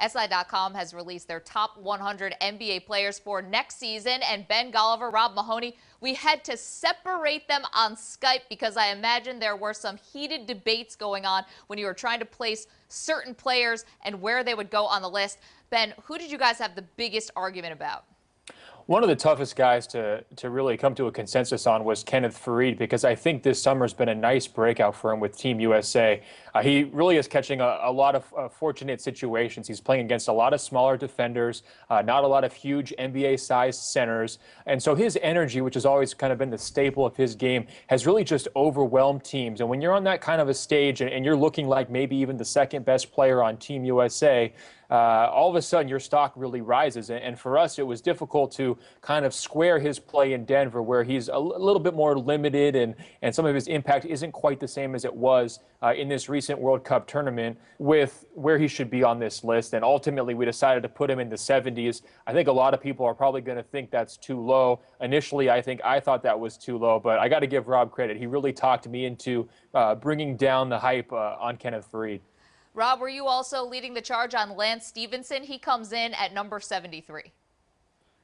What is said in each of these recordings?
SI.com has released their top 100 NBA players for next season, and Ben Golliver, Rob Mahoney, we had to separate them on Skype because I imagine there were some heated debates going on when you were trying to place certain players and where they would go on the list. Ben, who did you guys have the biggest argument about? One of the toughest guys to really come to a consensus on was Kenneth Faried, because I think this summer's been a nice breakout for him with Team USA. He really is catching a lot of fortunate situations. He's playing against a lot of smaller defenders, not a lot of huge NBA-sized centers. And so his energy, which has always kind of been the staple of his game, has really just overwhelmed teams. And when you're on that kind of a stage and you're looking like maybe even the second best player on Team USA, all of a sudden your stock really rises. And for us, it was difficult to kind of square his play in Denver, where he's a little bit more limited and some of his impact isn't quite the same as it was in this recent World Cup tournament, with where he should be on this list. And ultimately, we decided to put him in the 70s. I think a lot of people are probably going to think that's too low. Initially, I thought that was too low, but I got to give Rob credit. He really talked me into bringing down the hype on Kenneth Faried. Rob, were you also leading the charge on Lance Stephenson? He comes in at number 73.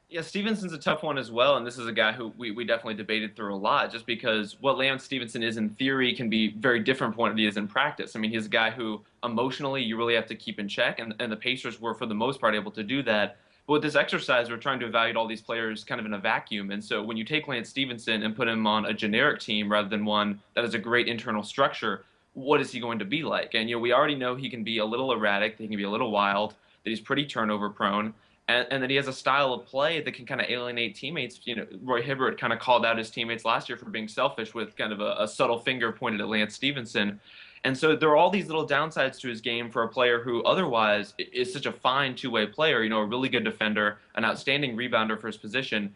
Yeah, Stephenson's a tough one as well, and this is a guy who we definitely debated through a lot, just because what Lance Stephenson is in theory can be very different from what he is in practice. I mean, he's a guy who emotionally you really have to keep in check, and the Pacers were, for the most part, able to do that. But with this exercise, we're trying to evaluate all these players kind of in a vacuum, and so when you take Lance Stephenson and put him on a generic team rather than one that has a great internal structure, what is he going to be like? And, we already know he can be a little erratic, that he can be a little wild, that he's pretty turnover prone, and that he has a style of play that can kind of alienate teammates. Roy Hibbert kind of called out his teammates last year for being selfish with kind of a subtle finger pointed at Lance Stephenson. And so there are all these little downsides to his game for a player who otherwise is such a fine two-way player, a really good defender, an outstanding rebounder for his position.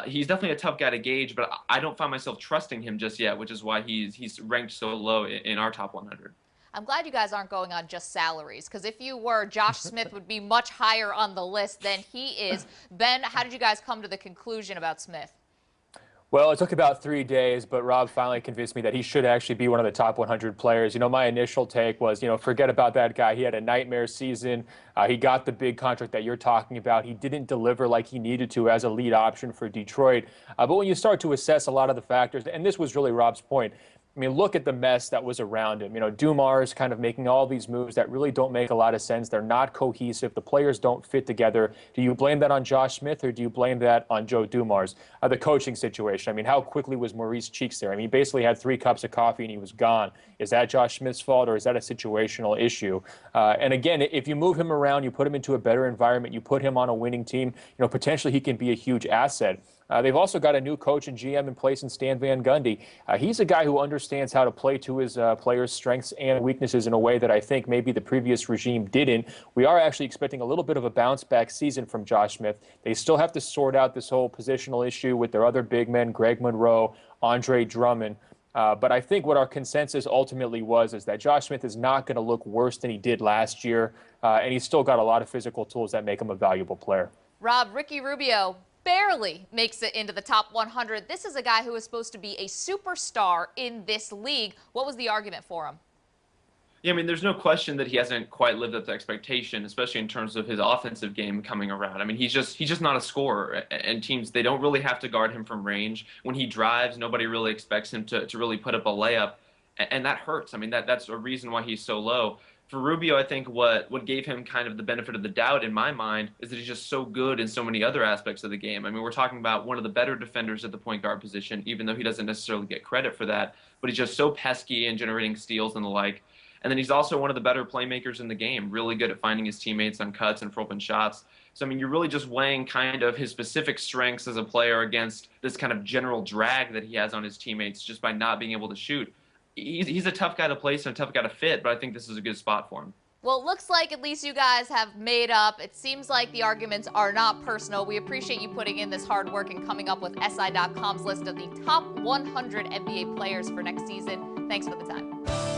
He's definitely a tough guy to gauge, but I don't find myself trusting him just yet, which is why he's ranked so low in our top 100. I'm glad you guys aren't going on just salaries, because if you were, Josh Smith would be much higher on the list than he is. Ben, how did you guys come to the conclusion about Smith? Well, it took about 3 days, but Rob finally convinced me that he should actually be one of the top 100 players. My initial take was, forget about that guy. He had a nightmare season. He got the big contract that you're talking about. He didn't deliver like he needed to as a lead option for Detroit. But when you start to assess a lot of the factors, and this was really Rob's point, look at the mess that was around him. Dumars kind of making all these moves that really don't make a lot of sense. They're not cohesive. The players don't fit together. Do you blame that on Josh Smith, or do you blame that on Joe Dumars? The coaching situation. How quickly was Maurice Cheeks there? He basically had 3 cups of coffee and he was gone. Is that Josh Smith's fault, or is that a situational issue? And again, if you move him around, you put him into a better environment, you put him on a winning team, potentially he can be a huge asset. They've also got a new coach and GM in place in Stan Van Gundy. He's a guy who understands how to play to his players' strengths and weaknesses in a way that I think maybe the previous regime didn't. We are actually expecting a little bit of a bounce-back season from Josh Smith. They still have to sort out this whole positional issue with their other big men, Greg Monroe, Andre Drummond. But I think what our consensus ultimately is that Josh Smith is not going to look worse than he did last year, and he's still got a lot of physical tools that make him a valuable player. Rob, Ricky Rubio barely makes it into the top 100. This is a guy who is supposed to be a superstar in this league. What was the argument for him? Yeah, there's no question that he hasn't quite lived up to expectation, especially in terms of his offensive game coming around. He's just not a scorer, and teams, they don't really have to guard him from range. When he drives, nobody really expects him to really put up a layup, and that hurts. That's a reason why he's so low. For Rubio, I think what gave him kind of the benefit of the doubt in my mind is that he's just so good in so many other aspects of the game. We're talking about one of the better defenders at the point guard position, even though he doesn't necessarily get credit for that. But he's just so pesky and generating steals and the like. And then he's also one of the better playmakers in the game, really good at finding his teammates on cuts and for open shots. So, you're really just weighing kind of his specific strengths as a player against this kind of general drag that he has on his teammates just by not being able to shoot. He's a tough guy to place and a tough guy to fit, but I think this is a good spot for him. Well, it looks like at least you guys have made up. It seems like the arguments are not personal. We appreciate you putting in this hard work and coming up with SI.com's list of the top 100 NBA players for next season. Thanks for the time.